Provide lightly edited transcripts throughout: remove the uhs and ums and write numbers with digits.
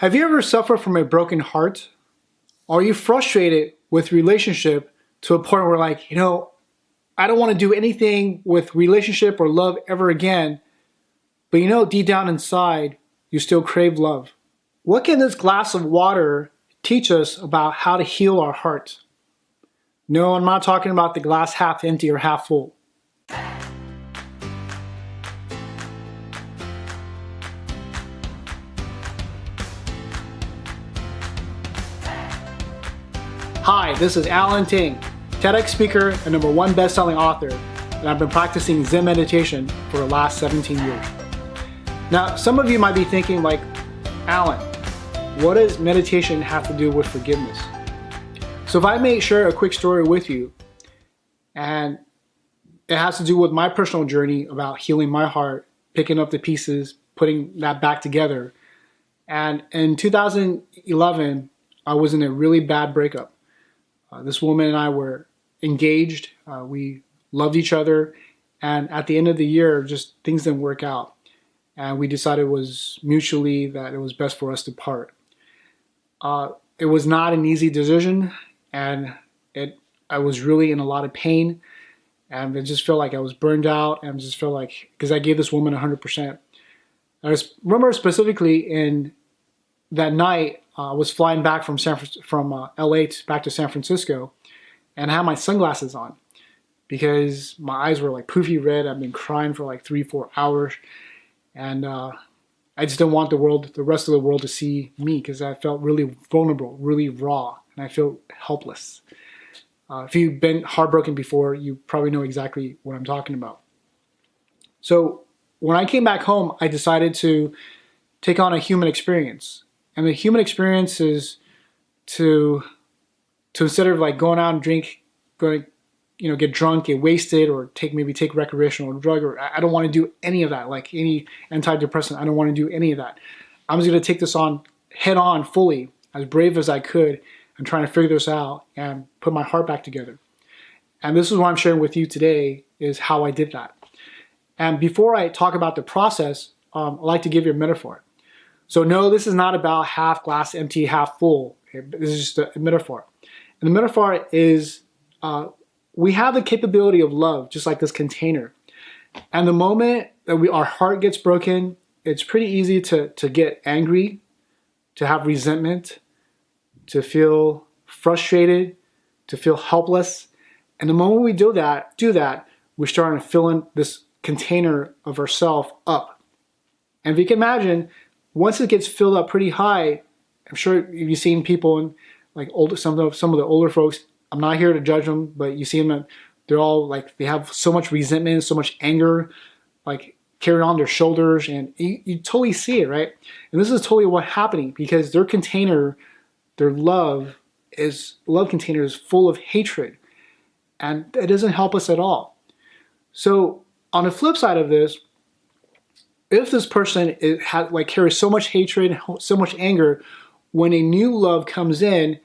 Have you ever suffered from a broken heart? Are you frustrated with relationship to a point where like, I don't want to do anything with relationship or love ever again, but deep down inside, you still crave love? What can this glass of water teach us about how to heal our heart? No, I'm not talking about the glass half empty or half full. Hi, this is Allan, TEDx speaker and #1 best-selling author, and I've been practicing Zen meditation for the last 17 years. Now, some of you might be thinking like, Allan, what does meditation have to do with forgiveness? So if I may share a quick story with you, and it has to do with my personal journey about healing my heart, picking up the pieces, putting that back together. And in 2011, I was in a really bad breakup. This woman and I were engaged. We loved each other. And at the end of the year, just things didn't work out. And we decided it was mutually that it was best for us to part. It was not an easy decision. And I was really in a lot of pain. And I just felt like I was burned out. And I just felt like, because I gave this woman 100%. I remember specifically in that night, I was flying back from LA back to San Francisco, and I had my sunglasses on because my eyes were like poofy red. I've been crying for like 3-4 hours, and I just didn't want the rest of the world to see me because I felt really vulnerable, really raw, and I felt helpless. If you've been heartbroken before, you probably know exactly what I'm talking about. So when I came back home, I decided to take on a human experience. And the human experience is to instead of like going out and get drunk, get wasted, or maybe take recreational drug, or I don't want to do any of that, like any antidepressant. I don't want to do any of that. I'm just going to take this on head on fully, as brave as I could, and trying to figure this out and put my heart back together. And this is what I'm sharing with you today, is how I did that. And before I talk about the process, I'd like to give you a metaphor. So no, this is not about half glass empty, half full. This is just a metaphor. And the metaphor is we have the capability of love, just like this container. And the moment that our heart gets broken, it's pretty easy to get angry, to have resentment, to feel frustrated, to feel helpless. And the moment we do that, we're starting to fill in this container of ourselves up. And if you can imagine, once it gets filled up pretty high, I'm sure you've seen people in like some of the older folks. I'm not here to judge them, but you see them, they're all like, they have so much resentment, so much anger, like carried on their shoulders, and you totally see it, right? And this is totally what's happening because their container, their love container is full of hatred, and it doesn't help us at all. So on the flip side of this, if this person carries so much hatred, so much anger, when a new love comes in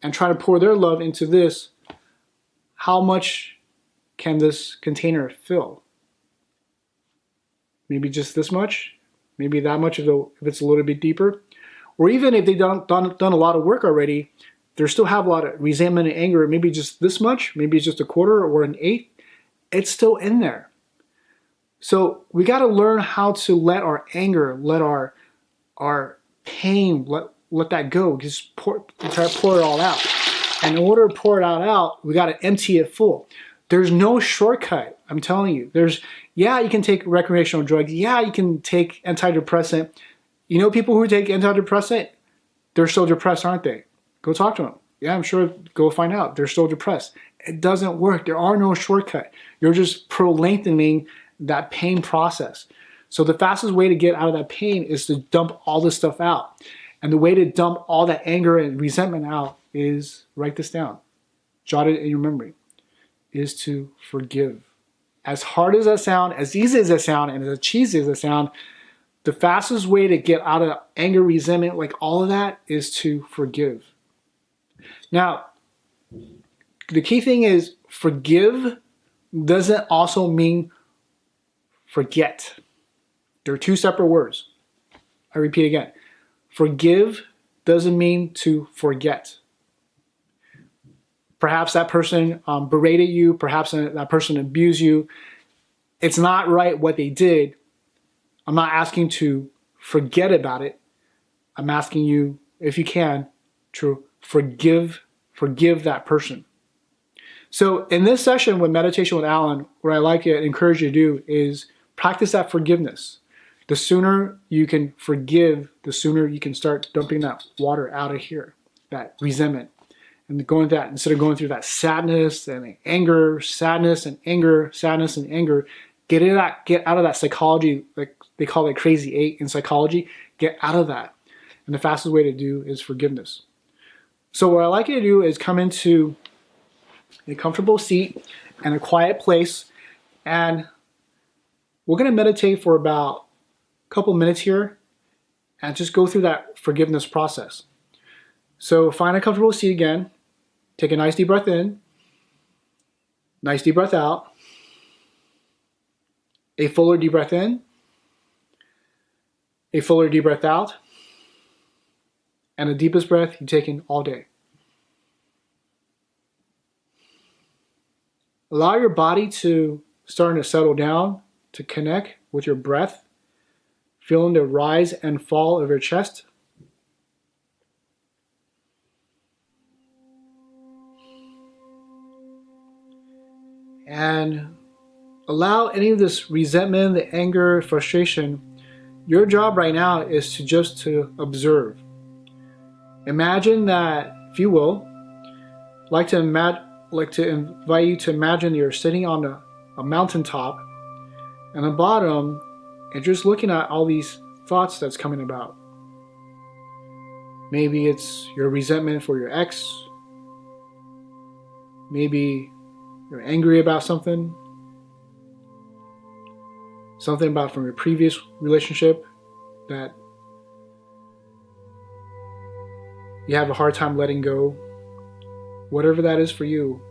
and try to pour their love into this, how much can this container fill? Maybe just this much, maybe that much if it's a little bit deeper, or even if they've done a lot of work already, they still have a lot of resentment and anger. Maybe just this much, maybe it's just a quarter or an eighth. It's still in there. So we got to learn how to let our anger, let our pain, let that go. Just try to pour it all out. And in order to pour it all out, we got to empty it full. There's no shortcut. I'm telling you. You can take recreational drugs. Yeah, you can take antidepressant. You know people who take antidepressant? They're still depressed, aren't they? Go talk to them. Yeah, I'm sure. Go find out. They're still depressed. It doesn't work. There are no shortcut. You're just prolonging that pain process. So the fastest way to get out of that pain is to dump all this stuff out. And the way to dump all that anger and resentment out is, write this down, jot it in your memory, is to forgive. As hard as that sounds, as easy as that sounds, and as cheesy as that sounds, the fastest way to get out of anger, resentment, like all of that, is to forgive. Now, the key thing is forgive doesn't also mean forget. They're two separate words. I repeat again. Forgive doesn't mean to forget. Perhaps that person berated you, perhaps that person abused you. It's not right what they did. I'm not asking to forget about it. I'm asking you, if you can, to forgive that person. So in this session with Meditation with Allan, what I like to encourage you to do is practice that forgiveness. The sooner you can forgive, the sooner you can start dumping that water out of here, that resentment. And going through that, instead of going through that sadness and anger, sadness and anger, sadness and anger, get out of that psychology, like they call it crazy eight in psychology. Get out of that. And the fastest way to do is forgiveness. So what I like you to do is come into a comfortable seat and a quiet place, and we're going to meditate for about a couple minutes here and just go through that forgiveness process. So find a comfortable seat again. Take a nice deep breath in, nice deep breath out, a fuller deep breath in, a fuller deep breath out, and the deepest breath you've taken all day. Allow your body to start to settle down, to connect with your breath, feeling the rise and fall of your chest. And allow any of this resentment, the anger, frustration. Your job right now is to observe. Imagine that, if you will, like to invite you to imagine you're sitting on a mountaintop, and the bottom, and just looking at all these thoughts that's coming about. Maybe it's your resentment for your ex. Maybe you're angry about something about from your previous relationship that you have a hard time letting go. Whatever that is for you,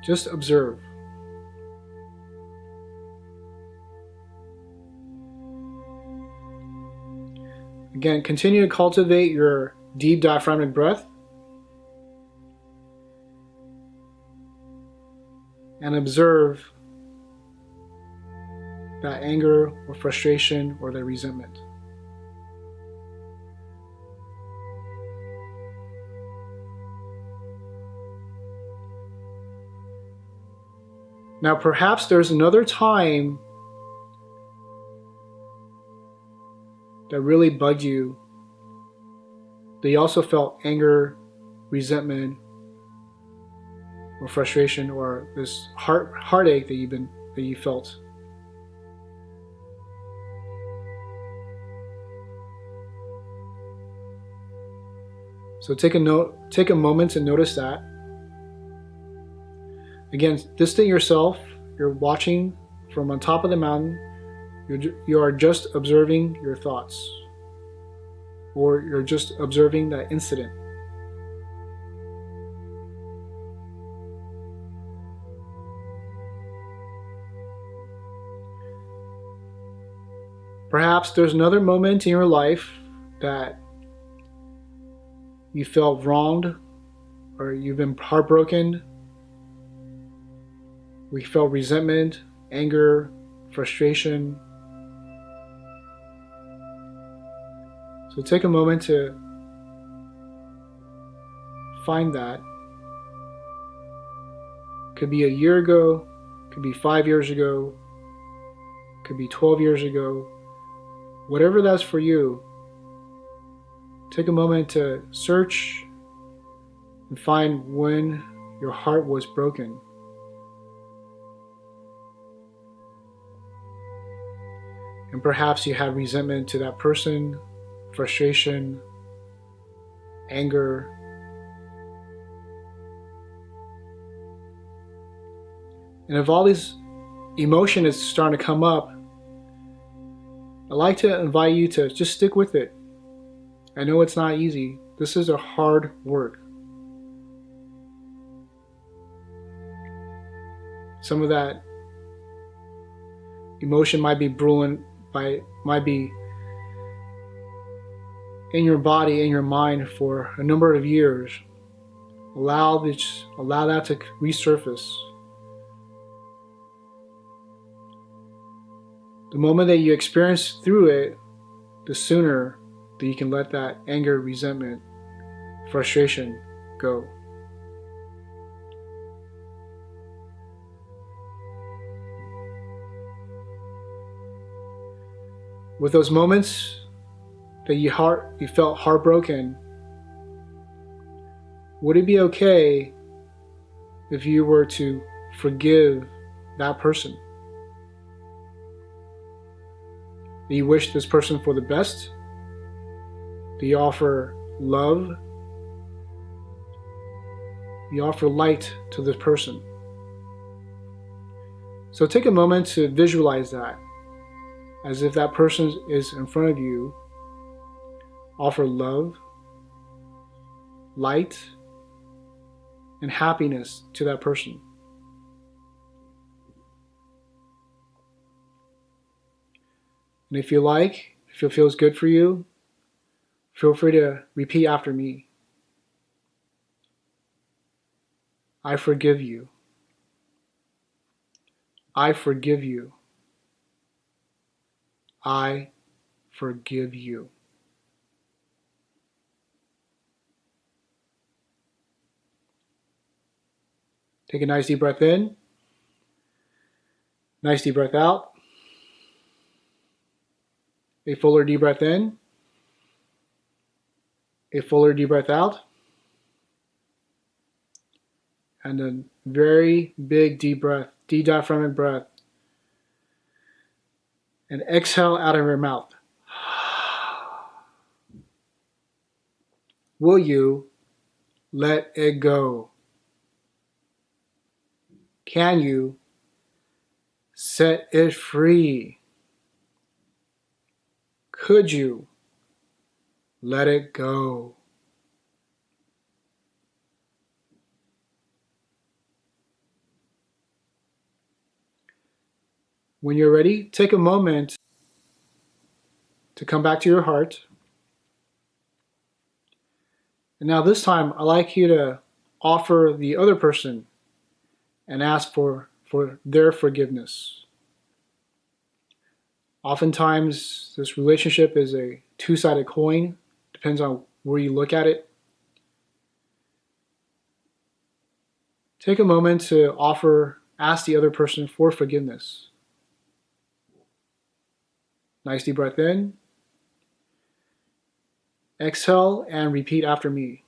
just observe. Again, continue to cultivate your deep diaphragmatic breath and observe that anger or frustration or that resentment. Now, perhaps there's another time that really bugged you, that you also felt anger, resentment, or frustration, or this heartache that you felt. So take a moment to notice that. Again, distance yourself. You're watching from on top of the mountain. You are just observing your thoughts, or you're just observing that incident. Perhaps there's another moment in your life that you felt wronged, or you've been heartbroken. We felt resentment, anger, frustration. So take a moment to find that. Could be a year ago, could be 5 years ago, could be 12 years ago. Whatever that's for you, take a moment to search and find when your heart was broken. And perhaps you had resentment to that person, frustration, anger. And if all this emotion is starting to come up, I'd like to invite you to just stick with it. I know it's not easy. This is a hard work. Some of that emotion might be brewing, might be in your body, in your mind for a number of years, allow that to resurface. The moment that you experience through it, the sooner that you can let that anger, resentment, frustration go. With those moments that you felt heartbroken, would it be okay if you were to forgive that person? Do you wish this person for the best? Do you offer love? Do you offer light to this person? So take a moment to visualize that, as if that person is in front of you. Offer love, light, and happiness to that person. And if you like, if it feels good for you, feel free to repeat after me. I forgive you. I forgive you. I forgive you. Take a nice deep breath in. Nice deep breath out. A fuller deep breath in. A fuller deep breath out. And a very big deep breath, deep diaphragmatic breath. And exhale out of your mouth. Will you let it go? Can you set it free? Could you let it go? When you're ready, take a moment to come back to your heart. And now this time, I'd like you to offer the other person and ask for their forgiveness. Oftentimes, this relationship is a two-sided coin. Depends on where you look at it. Take a moment to ask the other person for forgiveness. Nice deep breath in. Exhale and repeat after me.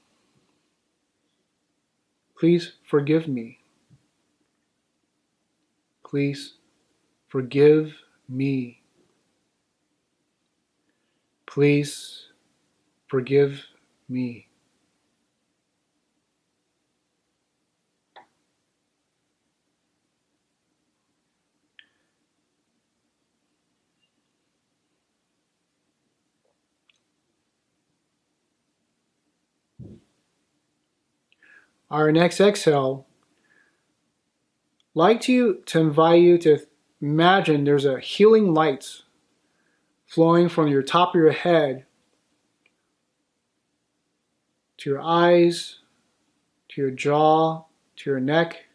Please forgive me. Please forgive me. Please forgive me. Our next exhale, I'd like to invite you to imagine there's a healing light flowing from your top of your head to your eyes, to your jaw, to your neck,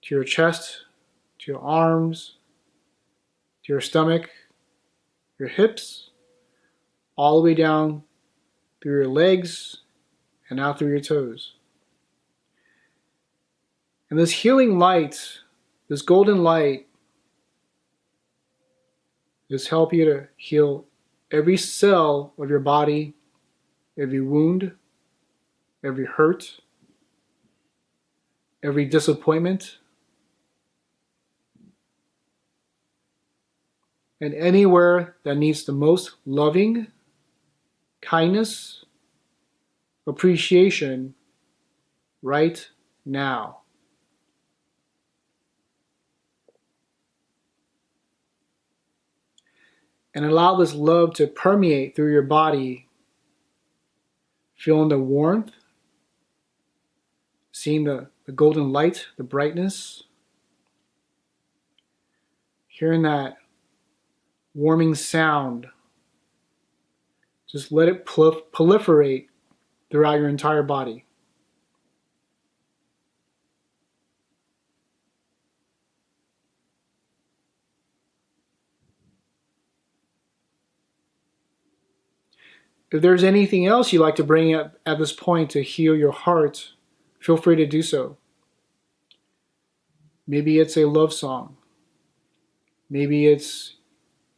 to your chest, to your arms, to your stomach, your hips, all the way down through your legs and out through your toes. And this healing light, this golden light, is help you to heal every cell of your body, every wound, every hurt, every disappointment, and anywhere that needs the most loving, kindness, appreciation right now. And allow this love to permeate through your body, feeling the warmth, seeing the golden light, the brightness, hearing that warming sound. Just let it proliferate throughout your entire body. If there's anything else you'd like to bring up at this point to heal your heart, feel free to do so. Maybe it's a love song. Maybe it's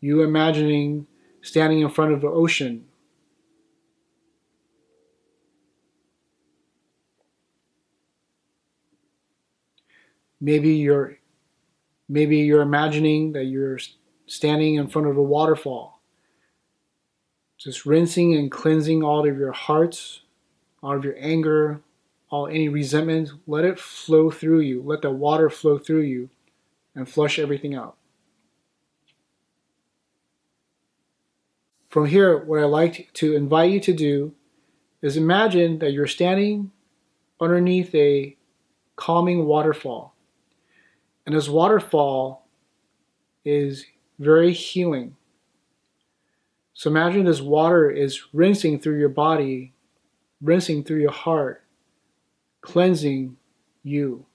you imagining standing in front of the ocean. Maybe you're imagining that you're standing in front of a waterfall, just rinsing and cleansing all of your hearts, all of your anger, any resentment. Let it flow through you. Let the water flow through you and flush everything out. From here, what I like to invite you to do is imagine that you're standing underneath a calming waterfall. And this waterfall is very healing. So imagine this water is rinsing through your body, rinsing through your heart, cleansing you.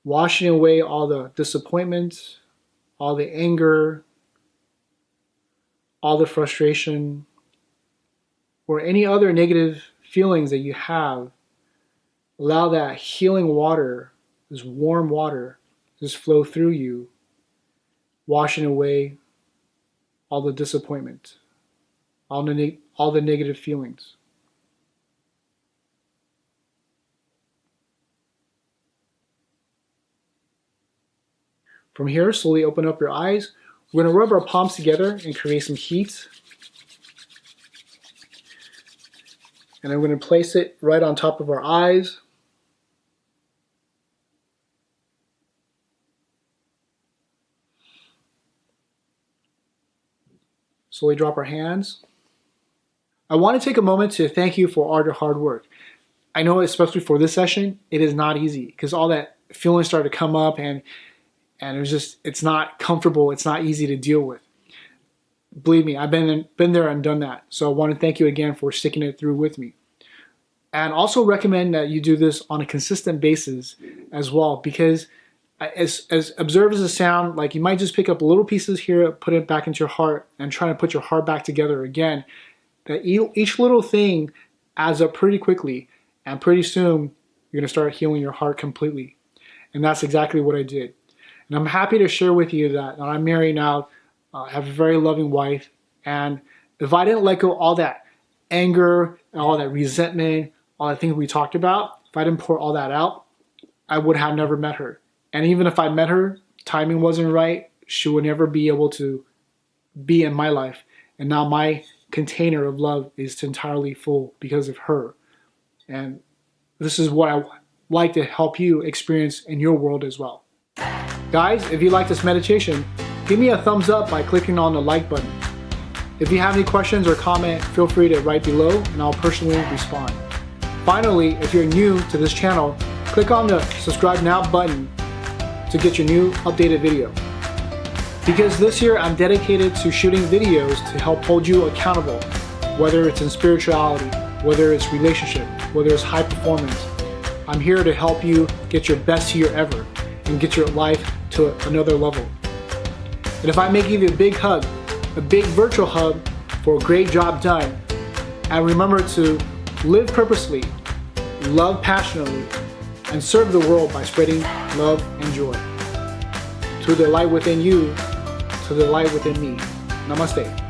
Washing away all the disappointment, all the anger, all the frustration, or any other negative feelings that you have. Allow that healing water, this warm water, just flow through you, washing away all the disappointment, all the negative feelings. From here, slowly open up your eyes. We're going to rub our palms together and create some heat. And I'm going to place it right on top of our eyes. Slowly drop our hands. I want to take a moment to thank you for all your hard work. I know, especially for this session, it is not easy because all that feeling started to come up and it's not comfortable. It's not easy to deal with. Believe me, I've been there and done that. So I want to thank you again for sticking it through with me. And also recommend that you do this on a consistent basis as well, because as observed as it sounds, like you might just pick up little pieces here, put it back into your heart, and try to put your heart back together again. That each little thing adds up pretty quickly, and pretty soon you're going to start healing your heart completely. And that's exactly what I did. And I'm happy to share with you that I'm married now, have a very loving wife, and if I didn't let go all that anger and all that resentment, all the things we talked about, if I didn't pour all that out, I would have never met her. And even if I met her, timing wasn't right, she would never be able to be in my life. And now my container of love is entirely full because of her. And this is what I like to help you experience in your world as well. Guys, if you like this meditation, give me a thumbs up by clicking on the like button. If you have any questions or comment, feel free to write below and I'll personally respond. Finally, if you're new to this channel, click on the subscribe now button to get your new updated video. Because this year I'm dedicated to shooting videos to help hold you accountable, whether it's in spirituality, whether it's relationship, whether it's high performance. I'm here to help you get your best year ever and get your life to another level. And if I may give you a big hug, a big virtual hug for a great job done, and remember to live purposely, love passionately, and serve the world by spreading love and joy. To the light within you, to the light within me. Namaste.